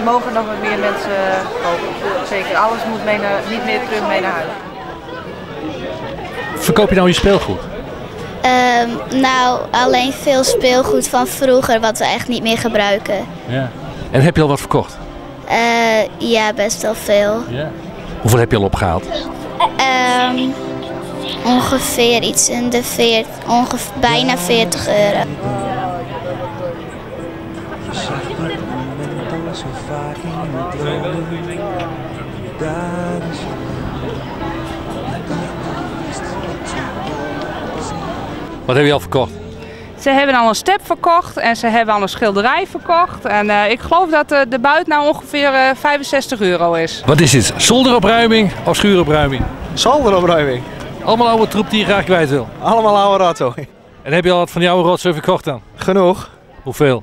mogen nog wat meer mensen kopen. Zeker, alles moet niet meer terug mee naar huis. Verkoop je nou je speelgoed? Nou, alleen veel speelgoed van vroeger wat we echt niet meer gebruiken. Ja. En heb je al wat verkocht? Ja, best wel veel. Ja. Hoeveel heb je al opgehaald? Ongeveer iets in de bijna 40 euro. Wat heb je al verkocht? Ze hebben al een step verkocht en ze hebben al een schilderij verkocht. En ik geloof dat de buit nou ongeveer 65 euro is. Wat is dit? Zolderopruiming of schuuropruiming? Zolderopruiming. Allemaal oude troep die je graag kwijt wil. Allemaal oude rotzooi. En heb je al wat van die oude rotzooi verkocht dan? Genoeg. Hoeveel?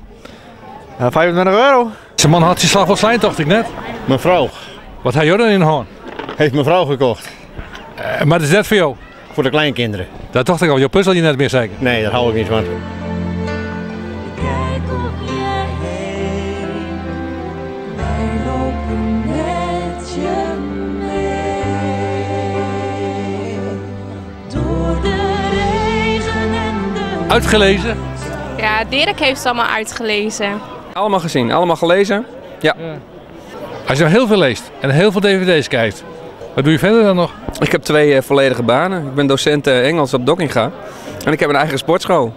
25 euro. Deze man had je slag van slijn, dacht ik net. Mevrouw. Wat had je dan in Hoorn? Heeft mevrouw gekocht. Maar dat is net voor jou? Voor de kleinkinderen. Dat dacht ik al, je puzzel je net meer zeker? Nee, daar hou ik niet van. Uitgelezen? Ja, Dirk heeft ze allemaal uitgelezen. Allemaal gezien, allemaal gelezen. Ja. Als je nou heel veel leest en heel veel dvd's kijkt, wat doe je verder dan nog? Ik heb 2 volledige banen. Ik ben docent Engels op Dokkinga. En ik heb een eigen sportschool.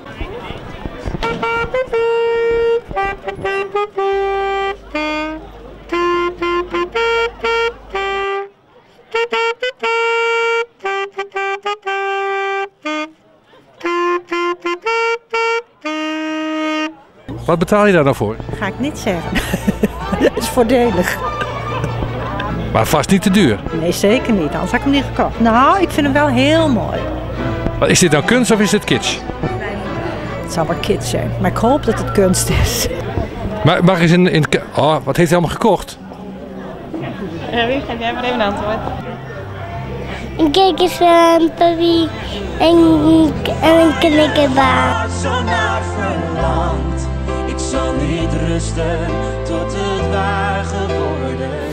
Wat betaal je daar dan voor? Ga ik niet zeggen. Dat is voordelig. Maar vast niet te duur. Nee, zeker niet. Anders had ik hem niet gekocht. Nou, ik vind hem wel heel mooi. Maar is dit nou kunst of is dit kitsch? Het zal wel kitsch zijn, maar ik hoop dat het kunst is. Maar mag eens oh, wat heeft hij allemaal gekocht? Wie geef jij maar even een antwoord? Een kikkersen, papi en een knikkerbaan. Zo naar verlangt, ik zal niet rusten tot het waar geworden.